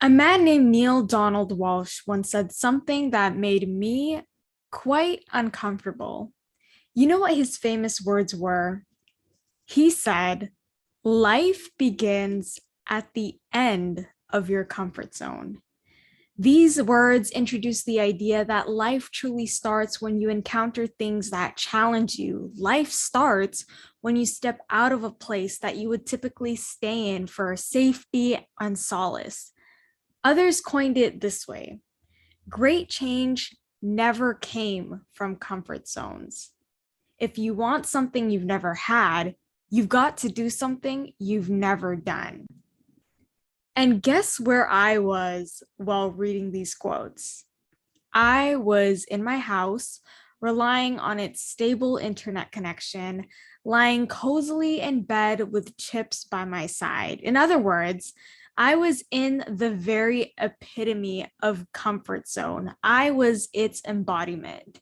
A man named Neil Donald Walsh once said something that made me quite uncomfortable. You know what his famous words were? He said, "Life begins at the end of your comfort zone." These words introduce the idea that life truly starts when you encounter things that challenge you. Life starts when you step out of a place that you would typically stay in for safety and solace. Others coined it this way: great change never came from comfort zones. If you want something you've never had, you've got to do something you've never done. And guess where I was while reading these quotes? I was in my house, relying on its stable internet connection, lying cozily in bed with chips by my side. In other words, I was in the very epitome of comfort zone. I was its embodiment.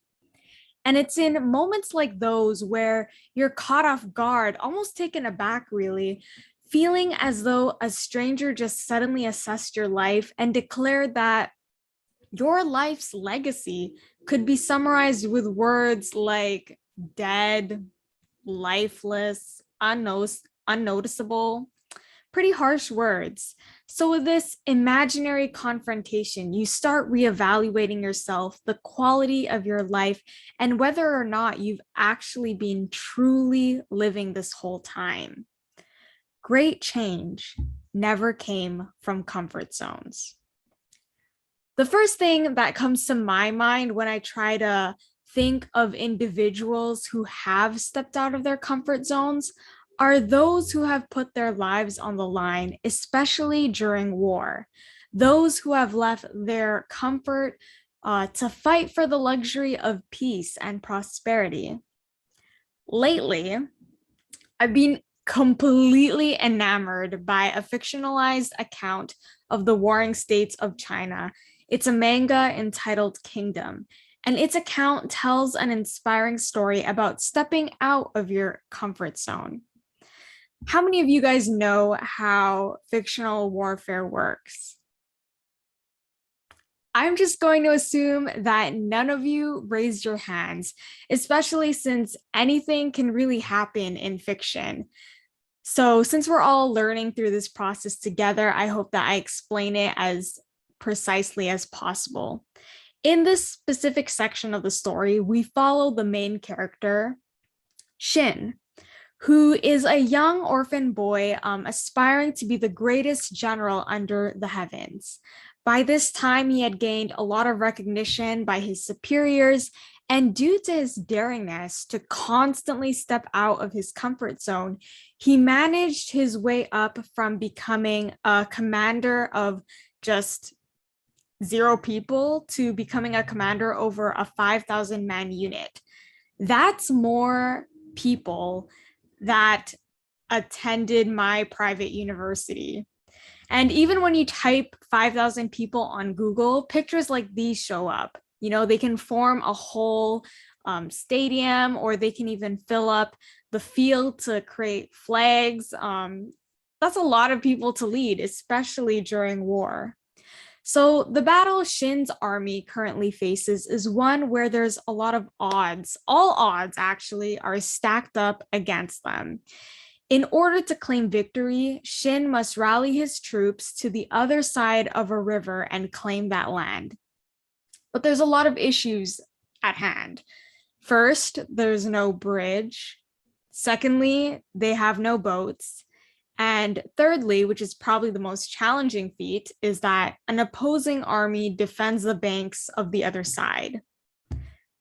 And it's in moments like those where you're caught off guard, almost taken aback, really, feeling as though a stranger just suddenly assessed your life and declared that your life's legacy could be summarized with words like dead, lifeless, unnoticeable, pretty harsh words. So, with this imaginary confrontation, you start reevaluating yourself, the quality of your life, and whether or not you've actually been truly living this whole time. Great change never came from comfort zones. The first thing that comes to my mind when I try to think of individuals who have stepped out of their comfort zones are those who have put their lives on the line, especially during war. Those who have left their comfort to fight for the luxury of peace and prosperity. Lately, I've been completely enamored by a fictionalized account of the warring states of China. It's a manga entitled Kingdom, and its account tells an inspiring story about stepping out of your comfort zone. How many of you guys know how fictional warfare works? I'm just going to assume that none of you raised your hands, especially since anything can really happen in fiction. So, since we're all learning through this process together, I hope that I explain it as precisely as possible. In this specific section of the story, we follow the main character, Shin, who is a young orphan boy aspiring to be the greatest general under the heavens. By this time, he had gained a lot of recognition by his superiors, and due to his daringness to constantly step out of his comfort zone, he managed his way up from becoming a commander of just 0 people to becoming a commander over a 5,000 man unit. That's more people that attended my private university. And even when you type 5,000 people on Google, pictures like these show up. You know, they can form a whole stadium, or they can even fill up the field to create flags. That's a lot of people to lead, especially during war. So, the battle Shin's army currently faces is one where there's a lot of odds. All odds actually are stacked up against them. In order to claim victory, Shin must rally his troops to the other side of a river and claim that land. But there's a lot of issues at hand. First, there's no bridge. Secondly, they have no boats. And thirdly, which is probably the most challenging feat, is that an opposing army defends the banks of the other side.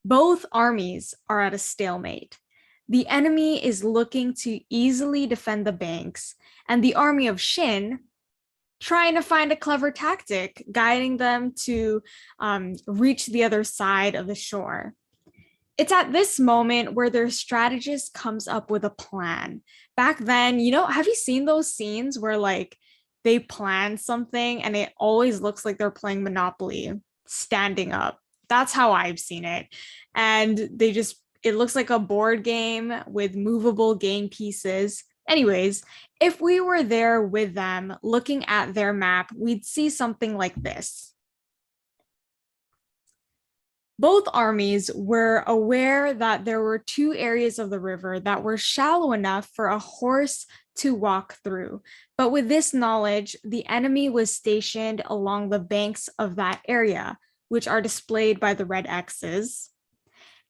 Both armies are at a stalemate. The enemy is looking to easily defend the banks, and the army of Shin trying to find a clever tactic, guiding them to reach the other side of the shore. It's at this moment where their strategist comes up with a plan. Back then, have you seen those scenes where like they plan something and it always looks like they're playing Monopoly standing up? That's how I've seen it. And it looks like a board game with movable game pieces Anyways, if we were there with them looking at their map, we'd see something like this. Both armies were aware that there were two areas of the river that were shallow enough for a horse to walk through. But with this knowledge, the enemy was stationed along the banks of that area, which are displayed by the red X's.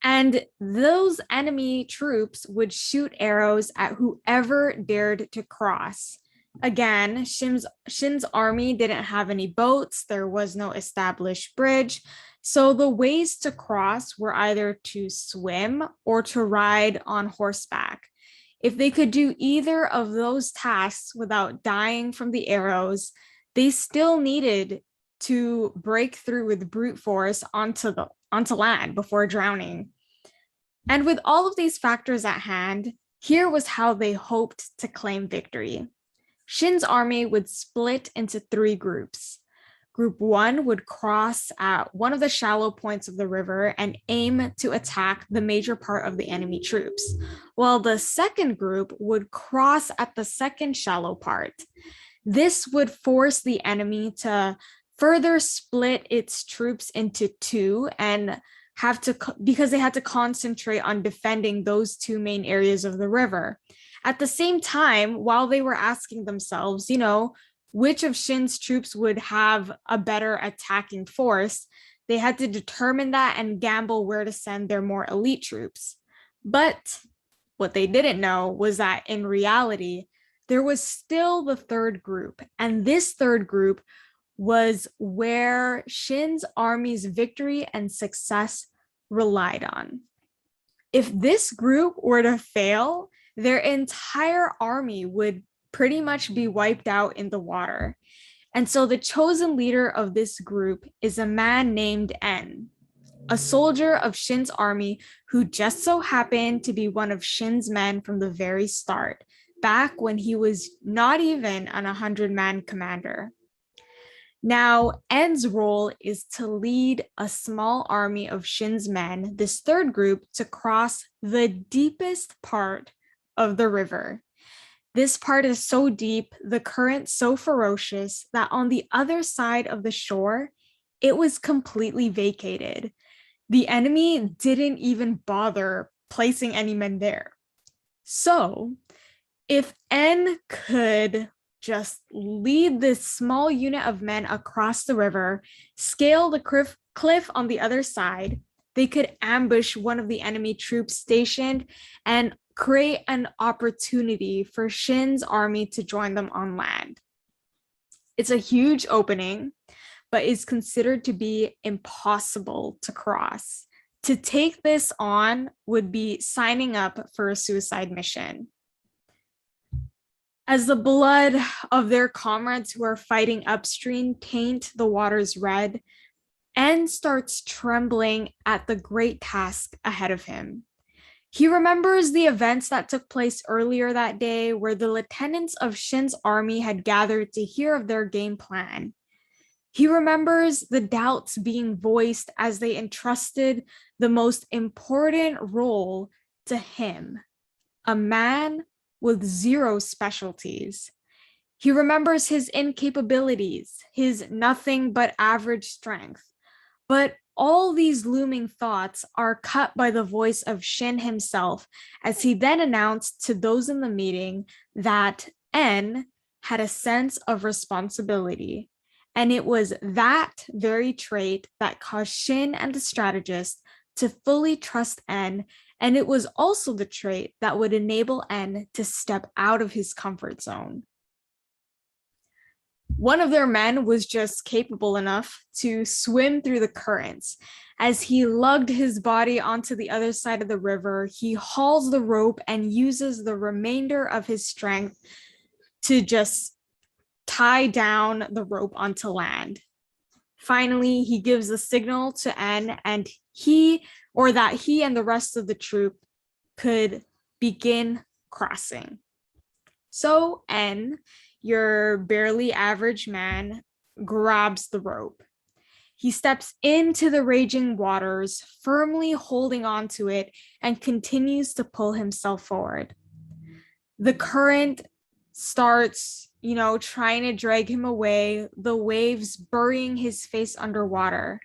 And those enemy troops would shoot arrows at whoever dared to cross. Again, Shin's army didn't have any boats, there was no established bridge. So the ways to cross were either to swim or to ride on horseback. If they could do either of those tasks without dying from the arrows, they still needed to break through with brute force onto land before drowning. And with all of these factors at hand, here was how they hoped to claim victory. Shin's army would split into three groups. Group 1 would cross at one of the shallow points of the river and aim to attack the major part of the enemy troops, while the second group would cross at the second shallow part. This would force the enemy to further split its troops into two and because they had to concentrate on defending those two main areas of the river. At the same time, while they were asking themselves, which of Shin's troops would have a better attacking force, they had to determine that and gamble where to send their more elite troops. But what they didn't know was that in reality, there was still the third group, and this third group was where Shin's army's victory and success relied on. If this group were to fail, their entire army would pretty much be wiped out in the water. And so the chosen leader of this group is a man named En, a soldier of Shin's army who just so happened to be one of Shin's men from the very start, back when he was not even an 100-man commander. Now, En's role is to lead a small army of Shin's men, this third group, to cross the deepest part of the river. This part is so deep, the current so ferocious, that on the other side of the shore, it was completely vacated. The enemy didn't even bother placing any men there. So, if En could just lead this small unit of men across the river, scale the cliff on the other side, they could ambush one of the enemy troops stationed and create an opportunity for Shin's army to join them on land. It's a huge opening, but is considered to be impossible to cross. To take this on would be signing up for a suicide mission. As the blood of their comrades who are fighting upstream taint the waters red, En starts trembling at the great task ahead of him. He remembers the events that took place earlier that day where the lieutenants of Shin's army had gathered to hear of their game plan. He remembers the doubts being voiced as they entrusted the most important role to him, a man with zero specialties. He remembers his incapabilities, his nothing but average strength. But all these looming thoughts are cut by the voice of Shin himself as he then announced to those in the meeting that En had a sense of responsibility. And it was that very trait that caused Shin and the strategist to fully trust En, and it was also the trait that would enable En to step out of his comfort zone. One of their men was just capable enough to swim through the currents. As he lugged his body onto the other side of the river, he hauls the rope and uses the remainder of his strength to just tie down the rope onto land. Finally, he gives a signal to En, and he and the rest of the troop could begin crossing. So En, your barely average man, grabs the rope. He steps into the raging waters, firmly holding onto it, and continues to pull himself forward. The current starts, trying to drag him away, the waves burying his face underwater.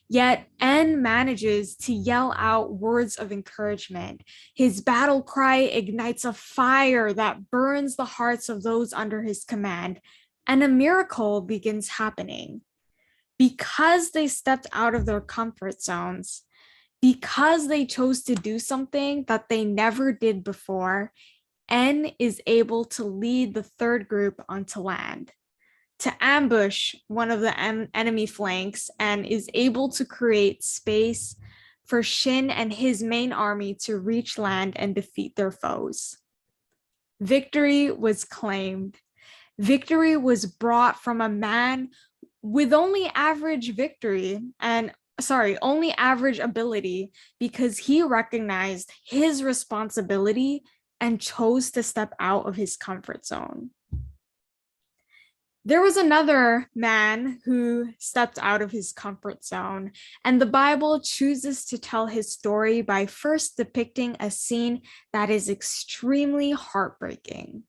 Yet En manages to yell out words of encouragement. His battle cry ignites a fire that burns the hearts of those under his command, and a miracle begins happening. Because they stepped out of their comfort zones, because they chose to do something that they never did before, En is able to lead the third group onto land, to ambush one of the enemy flanks, and is able to create space for Shin and his main army to reach land and defeat their foes. Victory was claimed. Victory was brought from a man with only average ability, because he recognized his responsibility and chose to step out of his comfort zone. There was another man who stepped out of his comfort zone, and the Bible chooses to tell his story by first depicting a scene that is extremely heartbreaking.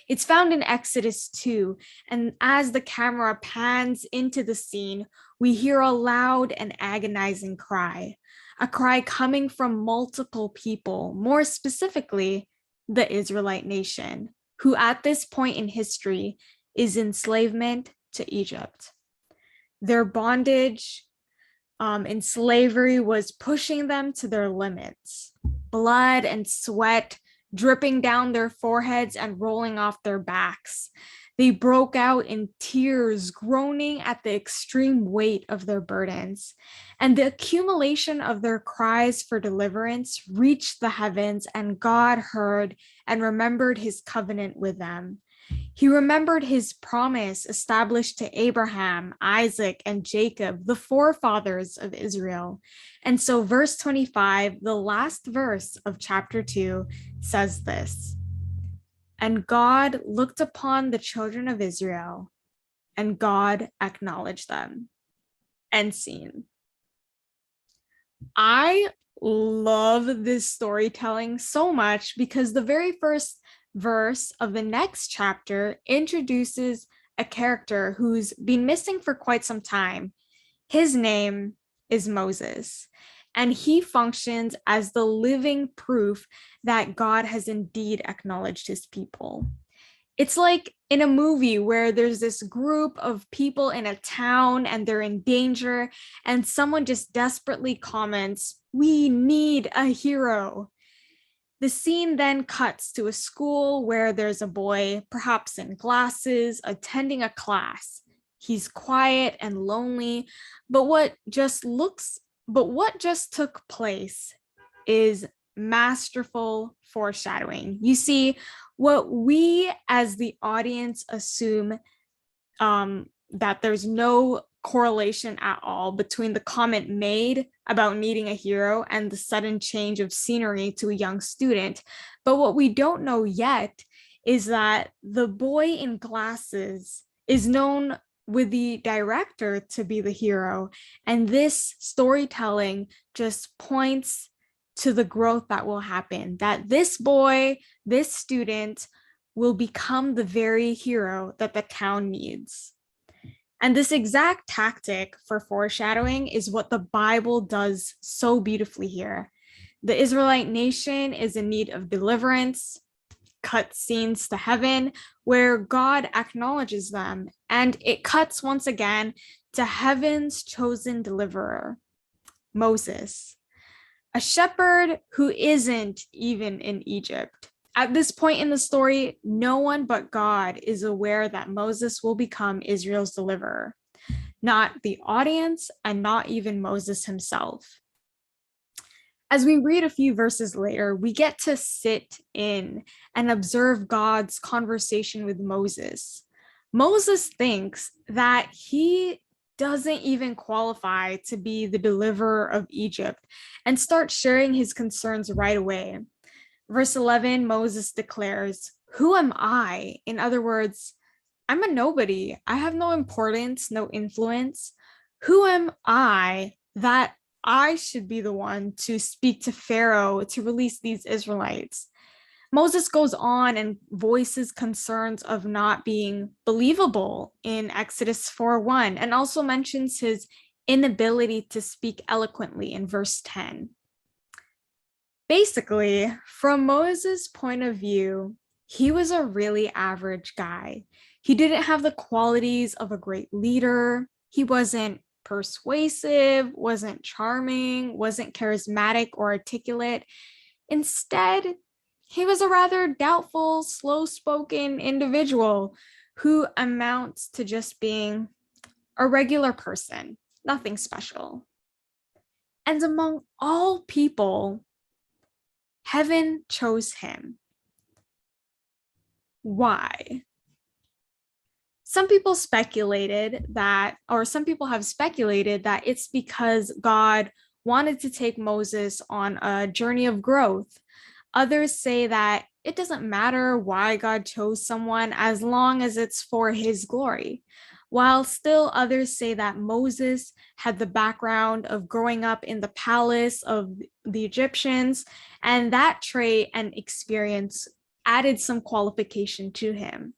It's found in Exodus 2, and as the camera pans into the scene, we hear a loud and agonizing cry, a cry coming from multiple people, more specifically, the Israelite nation, who at this point in history is enslavement to Egypt. Their bondage and slavery was pushing them to their limits. Blood and sweat dripping down their foreheads and rolling off their backs. They broke out in tears, groaning at the extreme weight of their burdens. And the accumulation of their cries for deliverance reached the heavens, and God heard and remembered his covenant with them. He remembered his promise established to Abraham, Isaac, and Jacob, the forefathers of Israel. And so verse 25, the last verse of chapter 2, says this: "And God looked upon the children of Israel, and God acknowledged them." End scene. I love this storytelling so much because the very first verse of the next chapter introduces a character who's been missing for quite some time. His name is Moses, and he functions as the living proof that God has indeed acknowledged his people. It's like in a movie where there's this group of people in a town and they're in danger, and someone just desperately comments, "We need a hero." The scene then cuts to a school where there's a boy, perhaps in glasses, attending a class. He's quiet and lonely, but what just took place is masterful foreshadowing. You see, what we as the audience assume that there's no correlation at all between the comment made about needing a hero and the sudden change of scenery to a young student. But what we don't know yet is that the boy in glasses is known with the director to be the hero. And this storytelling just points to the growth that will happen, that this boy, this student, will become the very hero that the town needs. And this exact tactic for foreshadowing is what the Bible does so beautifully here. The Israelite nation is in need of deliverance, cut scenes to heaven where God acknowledges them, and it cuts once again to heaven's chosen deliverer, Moses, a shepherd who isn't even in Egypt. At this point in the story, no one but God is aware that Moses will become Israel's deliverer, not the audience and not even Moses himself. As we read a few verses later, we get to sit in and observe God's conversation with Moses. Moses thinks that he doesn't even qualify to be the deliverer of Egypt and starts sharing his concerns right away. Verse 11, Moses declares, "Who am I?" In other words, I'm a nobody. I have no importance, no influence. Who am I that I should be the one to speak to Pharaoh to release these Israelites? Moses goes on and voices concerns of not being believable in Exodus 4:1, and also mentions his inability to speak eloquently in verse 10. Basically, from Moses' point of view, he was a really average guy. He didn't have the qualities of a great leader. He wasn't persuasive, wasn't charming, wasn't charismatic or articulate. Instead, he was a rather doubtful, slow-spoken individual who amounts to just being a regular person, nothing special. And among all people, heaven chose him. Why? Some people have speculated that it's because God wanted to take Moses on a journey of growth. Others say that it doesn't matter why God chose someone as long as it's for his glory. While still others say that Moses had the background of growing up in the palace of the Egyptians, and that trait and experience added some qualification to him.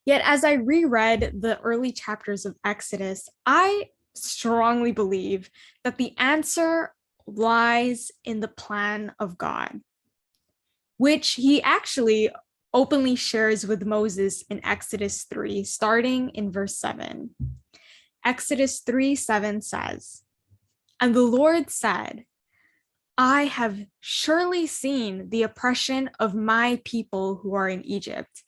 Yet, as I reread the early chapters of Exodus, I strongly believe that the answer lies in the plan of God, which he actually openly shares with Moses in Exodus 3, starting in verse 7. Exodus 3:7 says, "And the Lord said, I have surely seen the oppression of my people who are in Egypt,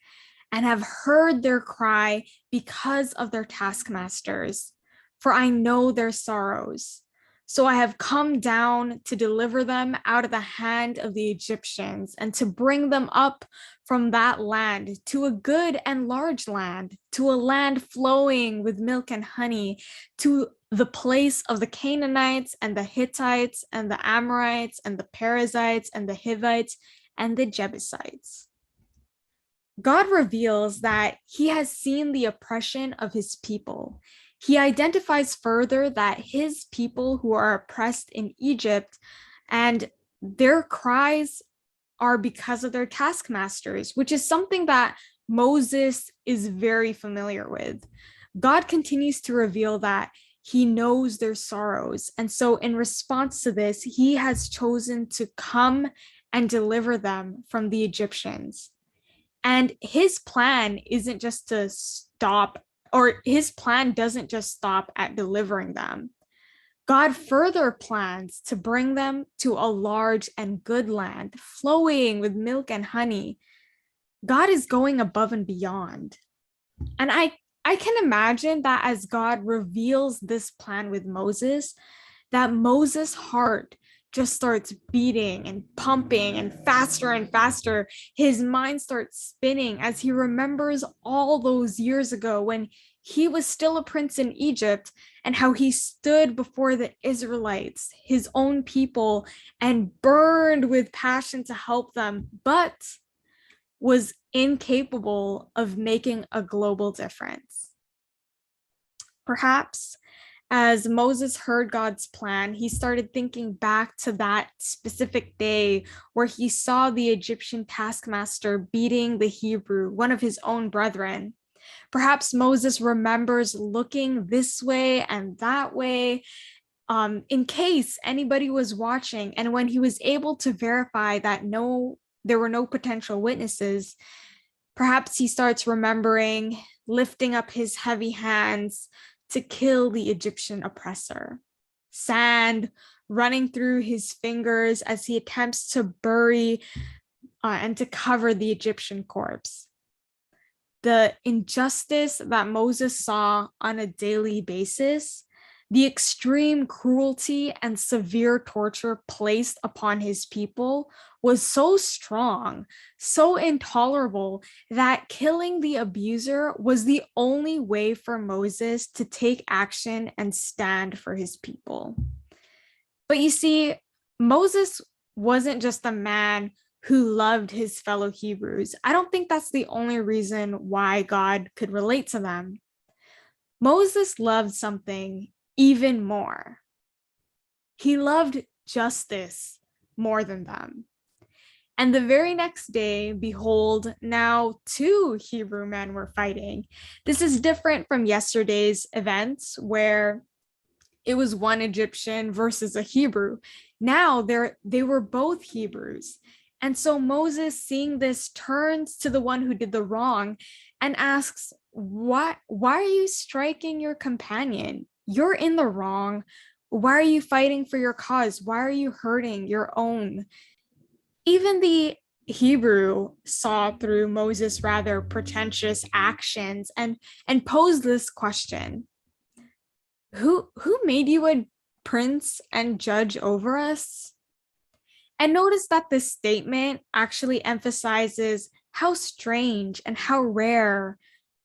and have heard their cry because of their taskmasters, for I know their sorrows. So I have come down to deliver them out of the hand of the Egyptians, and to bring them up from that land to a good and large land, to a land flowing with milk and honey, to the place of the Canaanites and the Hittites and the Amorites and the Perizzites and the Hivites and the Jebusites." God reveals that he has seen the oppression of his people. He identifies further that his people who are oppressed in Egypt, and their cries are because of their taskmasters, which is something that Moses is very familiar with. God continues to reveal that he knows their sorrows. And so in response to this, he has chosen to come and deliver them from the Egyptians. And his plan isn't just to stop, or his plan doesn't just stop at delivering them. God further plans to bring them to a large and good land, flowing with milk and honey. God is going above and beyond. And I can imagine that as God reveals this plan with Moses, that Moses' heart just starts beating and pumping and faster. His mind starts spinning as he remembers all those years ago when he was still a prince in Egypt, and how he stood before the Israelites, his own people, and burned with passion to help them, but was incapable of making a global difference. Perhaps as Moses heard God's plan, he started thinking back to that specific day where he saw the Egyptian taskmaster beating the Hebrew, one of his own brethren. Perhaps Moses remembers looking this way and that way, in case anybody was watching. And when he was able to verify that there were no potential witnesses, perhaps he starts remembering lifting up his heavy hands to kill the Egyptian oppressor. Sand running through his fingers as he attempts to bury and to cover the Egyptian corpse. The injustice that Moses saw on a daily basis, the extreme cruelty and severe torture placed upon his people was so strong, so intolerable, that killing the abuser was the only way for Moses to take action and stand for his people. But you see, Moses wasn't just a man who loved his fellow Hebrews. I don't think that's the only reason why God could relate to them. Moses loved something even more. He loved justice more than them. And the very next day, behold, now two Hebrew men were fighting. This is different from yesterday's events where it was one Egyptian versus a Hebrew. Now they were both Hebrews. And so Moses, seeing this, turns to the one who did the wrong and asks, why are you striking your companion? You're in the wrong. Why are you fighting for your cause? Why are you hurting your own? Even the Hebrew saw through Moses' rather pretentious actions and posed this question: who made you a prince and judge over us? And notice that this statement actually emphasizes how strange and how rare,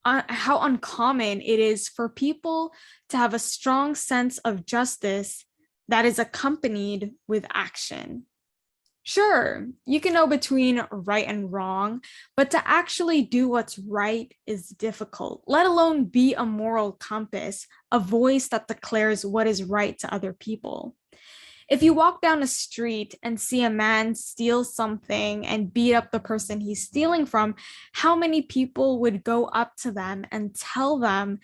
how uncommon it is for people to have a strong sense of justice that is accompanied with action. Sure, you can know between right and wrong, but to actually do what's right is difficult, let alone be a moral compass, a voice that declares what is right to other people. If you walk down a street and see a man steal something and beat up the person he's stealing from, how many people would go up to them and tell them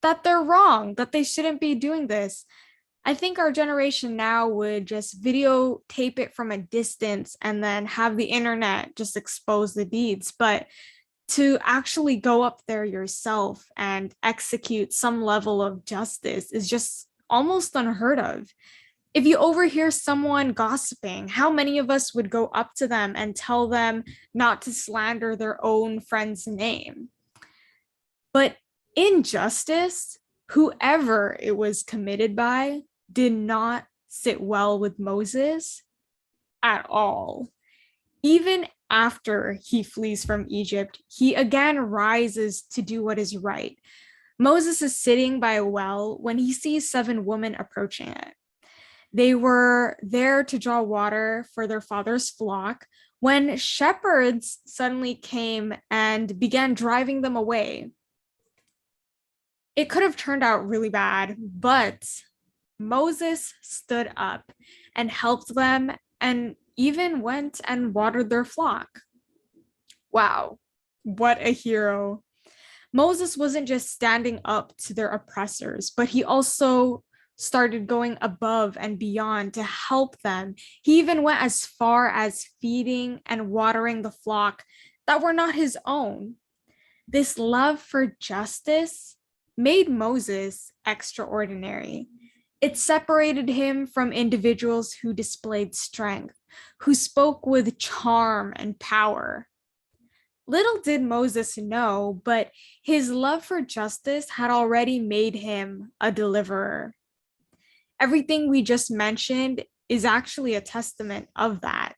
that they're wrong, that they shouldn't be doing this? I think our generation now would just videotape it from a distance and then have the internet just expose the deeds. But to actually go up there yourself and execute some level of justice is just almost unheard of. If you overhear someone gossiping, how many of us would go up to them and tell them not to slander their own friend's name? But injustice, whoever it was committed by, did not sit well with Moses at all. Even after he flees from Egypt, he again rises to do what is right. Moses is sitting by a well when he sees 7 women approaching it. They were there to draw water for their father's flock when shepherds suddenly came and began driving them away. It could have turned out really bad, but Moses stood up and helped them and even went and watered their flock. Wow, what a hero. Moses wasn't just standing up to their oppressors, but he also started going above and beyond to help them. He even went as far as feeding and watering the flock that were not his own. This love for justice made Moses extraordinary. It separated him from individuals who displayed strength, who spoke with charm and power. Little did Moses know, but his love for justice had already made him a deliverer. Everything we just mentioned is actually a testament of that.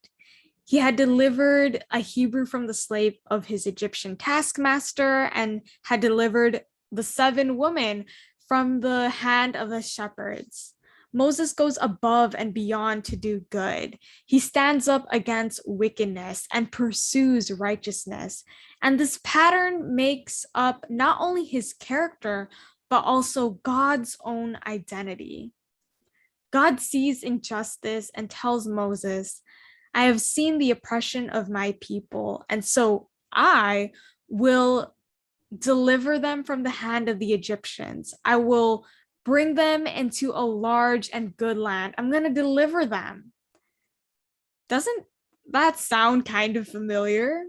He had delivered a Hebrew from the slave of his Egyptian taskmaster and had delivered the 7 women from the hand of the shepherds. Moses goes above and beyond to do good. He stands up against wickedness and pursues righteousness. And this pattern makes up not only his character, but also God's own identity. God sees injustice and tells Moses, I have seen the oppression of my people, and so I will deliver them from the hand of the Egyptians. I will bring them into a large and good land. I'm going to deliver them. Doesn't that sound kind of familiar?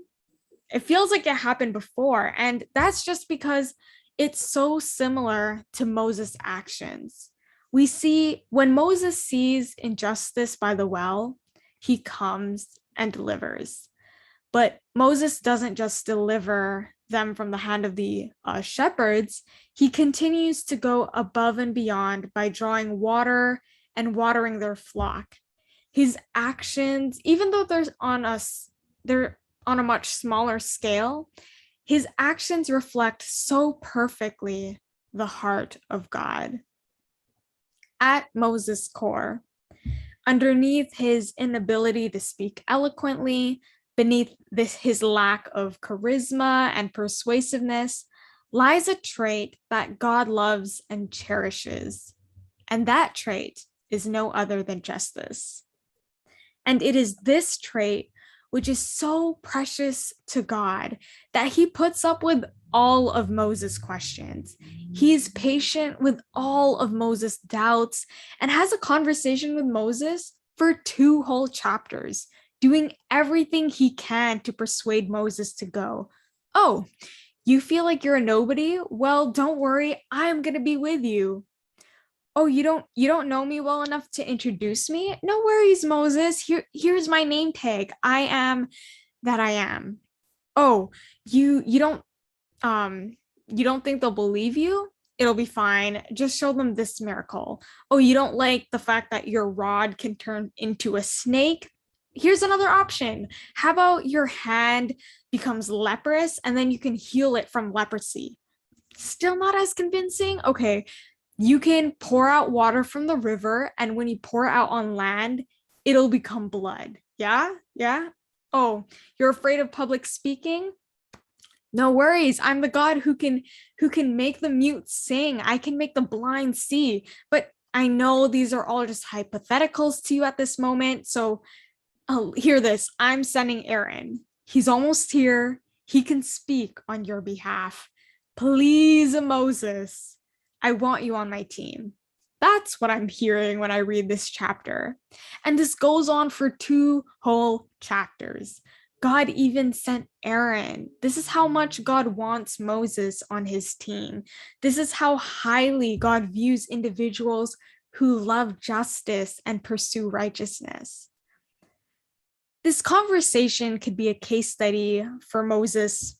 It feels like it happened before. And that's just because it's so similar to Moses' actions. We see when Moses sees injustice by the well, he comes and delivers. But Moses doesn't just deliver them from the hand of the shepherds. He continues to go above and beyond by drawing water and watering their flock. His actions, even though they're on a much smaller scale, his actions reflect so perfectly the heart of God. At Moses' core, underneath his inability to speak eloquently, beneath his lack of charisma and persuasiveness, lies a trait that God loves and cherishes. And that trait is no other than justice. And it is this trait which is so precious to God that he puts up with all of Moses' questions. He's patient with all of Moses' doubts and has a conversation with Moses for 2 whole chapters, doing everything he can to persuade Moses to go. Oh, you feel like you're a nobody? Well, don't worry, I'm going to be with you. Oh, you don't know me well enough to introduce me? No worries, Moses. Here's my name tag. I am that I am. Oh, um you don't think they'll believe you? It'll be fine. Just show them this miracle. Oh, you don't like the fact that your rod can turn into a snake? Here's another option. How about your hand becomes leprous and then you can heal it from leprosy? Still not as convincing? Okay, you can pour out water from the river, and when you pour it out on land, it'll become blood. Yeah? Yeah? Oh, you're afraid of public speaking? No worries. I'm the God who can make the mute sing. I can make the blind see. But I know these are all just hypotheticals to you at this moment. So hear this. I'm sending Aaron. He's almost here. He can speak on your behalf. Please, Moses, I want you on my team. That's what I'm hearing when I read this chapter. And this goes on for 2 whole chapters. God even sent Aaron. This is how much God wants Moses on his team. This is how highly God views individuals who love justice and pursue righteousness. This conversation could be a case study for Moses'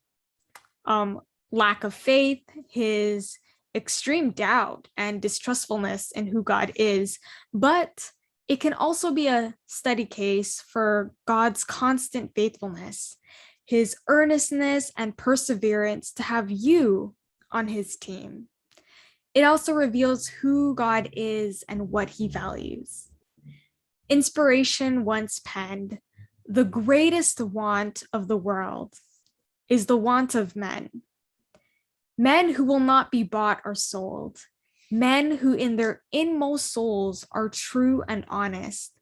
lack of faith, his extreme doubt and distrustfulness in who God is, but it can also be a study case for God's constant faithfulness, his earnestness and perseverance to have you on his team. It also reveals who God is and what he values. Inspiration once penned, "The greatest want of the world is the want of men. Men who will not be bought or sold. Men who in their inmost souls are true and honest.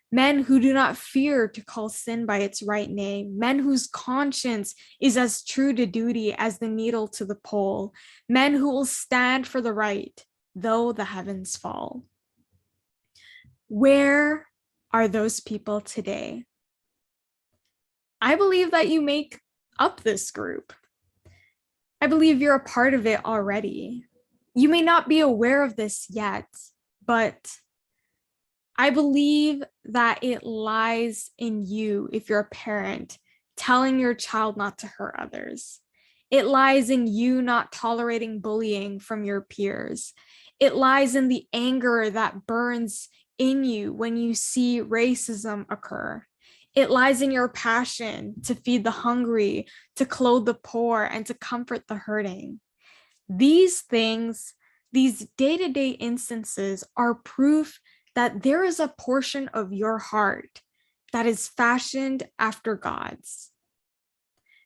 Men who do not fear to call sin by its right name. Men whose conscience is as true to duty as the needle to the pole. Men who will stand for the right, though the heavens fall." Where are those people today? I believe that you make up this group. I believe you're a part of it already. You may not be aware of this yet, but I believe that it lies in you, if you're a parent, telling your child not to hurt others. It lies in you not tolerating bullying from your peers. It lies in the anger that burns in you when you see racism occur. It lies in your passion to feed the hungry, to clothe the poor, and to comfort the hurting. These things, these day-to-day instances are proof that there is a portion of your heart that is fashioned after God's.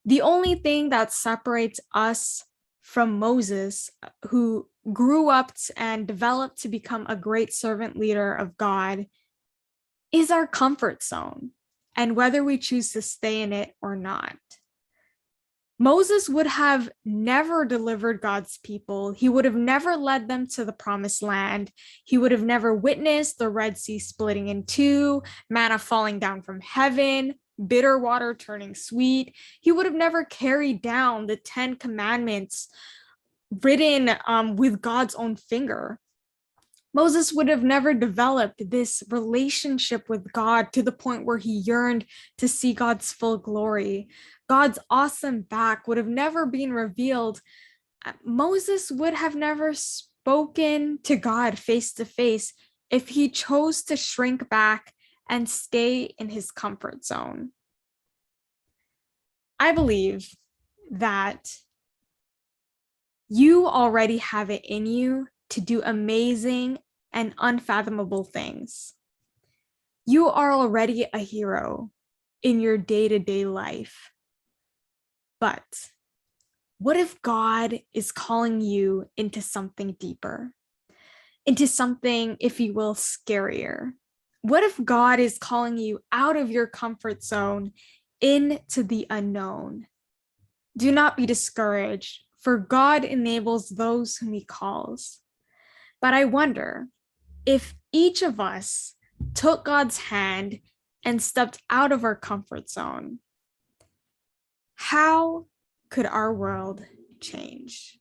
The only thing that separates us from Moses, who grew up and developed to become a great servant leader of God, is our comfort zone and whether we choose to stay in it or not. Moses would have never delivered God's people. He would have never led them to the promised land. He would have never witnessed the Red Sea splitting in two, manna falling down from heaven, bitter water turning sweet. He would have never carried down the 10 Commandments written with God's own finger. Moses would have never developed this relationship with God to the point where he yearned to see God's full glory. God's awesome back would have never been revealed. Moses would have never spoken to God face to face if he chose to shrink back and stay in his comfort zone. I believe that you already have it in you to do amazing and unfathomable things. You are already a hero in your day-to-day life. But what if God is calling you into something deeper, into something, if you will, scarier? What if God is calling you out of your comfort zone into the unknown. Do not be discouraged, for God enables those whom he calls. But I wonder if each of us took God's hand and stepped out of our comfort zone, how could our world change?